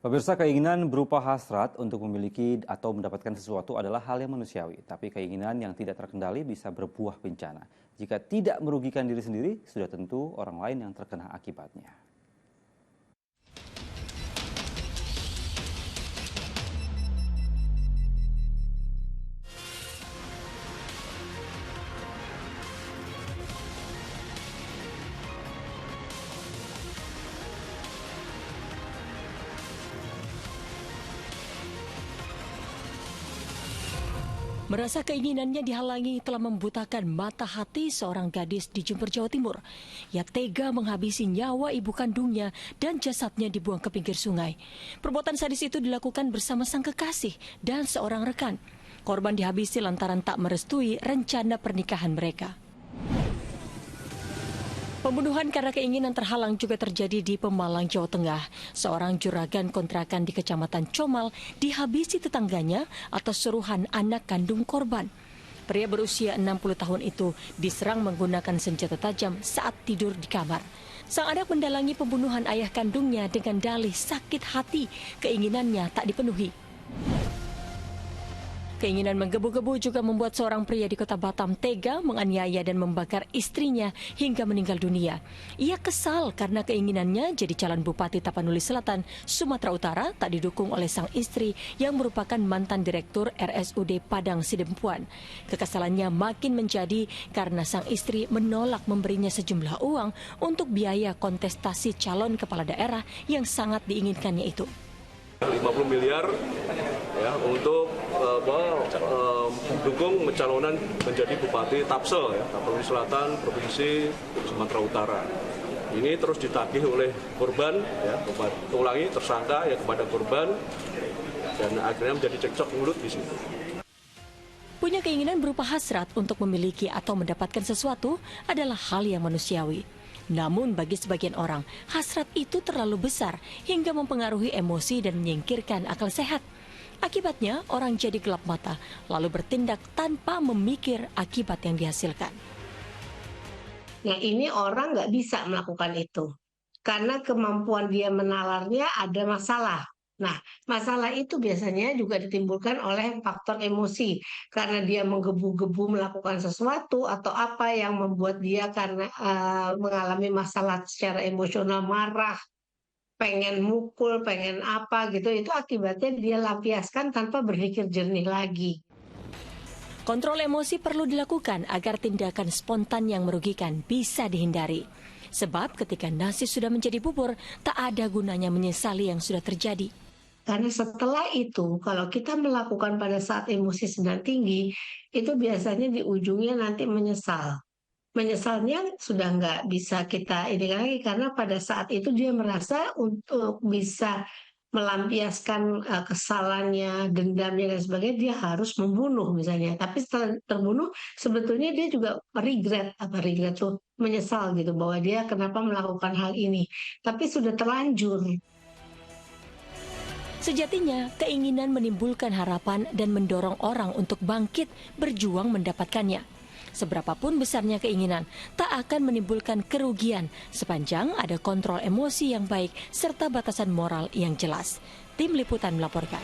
Pemirsa, keinginan berupa hasrat untuk memiliki atau mendapatkan sesuatu adalah hal yang manusiawi. Tapi keinginan yang tidak terkendali bisa berbuah bencana. Jika tidak merugikan diri sendiri, sudah tentu orang lain yang terkena akibatnya. Merasa keinginannya dihalangi telah membutakan mata hati seorang gadis di Jember, Jawa Timur. Ia tega menghabisi nyawa ibu kandungnya dan jasadnya dibuang ke pinggir sungai. Perbuatan sadis itu dilakukan bersama sang kekasih dan seorang rekan. Korban dihabisi lantaran tak merestui rencana pernikahan mereka. Pembunuhan karena keinginan terhalang juga terjadi di Pemalang, Jawa Tengah. Seorang juragan kontrakan di Kecamatan Comal dihabisi tetangganya atas suruhan anak kandung korban. Pria berusia 60 tahun itu diserang menggunakan senjata tajam saat tidur di kamar. Sang anak mendalangi pembunuhan ayah kandungnya dengan dalih sakit hati, keinginannya tak dipenuhi. Keinginan menggebu-gebu juga membuat seorang pria di Kota Batam tega menganiaya dan membakar istrinya hingga meninggal dunia. Ia kesal karena keinginannya jadi calon Bupati Tapanuli Selatan, Sumatera Utara tak didukung oleh sang istri yang merupakan mantan Direktur RSUD Padang Sidempuan. Kekesalannya makin menjadi karena sang istri menolak memberinya sejumlah uang untuk biaya kontestasi calon kepala daerah yang sangat diinginkannya itu. 50 miliar ya untuk mendukung pencalonan menjadi Bupati Tapsel ya, Tapanuli Selatan, Provinsi Sumatera Utara. Ini terus ditagih oleh korban ya, tersangka ya kepada korban dan akhirnya menjadi cekcok mulut di situ. Punya keinginan berupa hasrat untuk memiliki atau mendapatkan sesuatu adalah hal yang manusiawi. Namun bagi sebagian orang, hasrat itu terlalu besar hingga mempengaruhi emosi dan menyingkirkan akal sehat. Akibatnya, orang jadi gelap mata, lalu bertindak tanpa memikir akibat yang dihasilkan. Nah, ini orang nggak bisa melakukan itu. Karena kemampuan dia menalarnya ada masalah. Nah, masalah itu biasanya juga ditimbulkan oleh faktor emosi. Karena dia menggebu-gebu melakukan sesuatu atau apa yang membuat dia karena mengalami masalah secara emosional, marah, pengen mukul, pengen apa gitu, itu akibatnya dia lampiaskan tanpa berpikir jernih lagi. Kontrol emosi perlu dilakukan agar tindakan spontan yang merugikan bisa dihindari. Sebab ketika nasi sudah menjadi bubur, tak ada gunanya menyesali yang sudah terjadi. Karena setelah itu, kalau kita melakukan pada saat emosi sedang tinggi, itu biasanya di ujungnya nanti menyesal. Menyesalnya sudah nggak bisa kita ini lagi, karena pada saat itu dia merasa untuk bisa melampiaskan kesalahannya, dendamnya dan sebagainya, dia harus membunuh misalnya. Tapi setelah terbunuh, sebetulnya dia juga regret tuh, menyesal gitu bahwa dia kenapa melakukan hal ini. Tapi sudah terlanjur. Sejatinya, keinginan menimbulkan harapan dan mendorong orang untuk bangkit berjuang mendapatkannya. Seberapapun besarnya keinginan, tak akan menimbulkan kerugian sepanjang ada kontrol emosi yang baik serta batasan moral yang jelas. Tim Liputan melaporkan.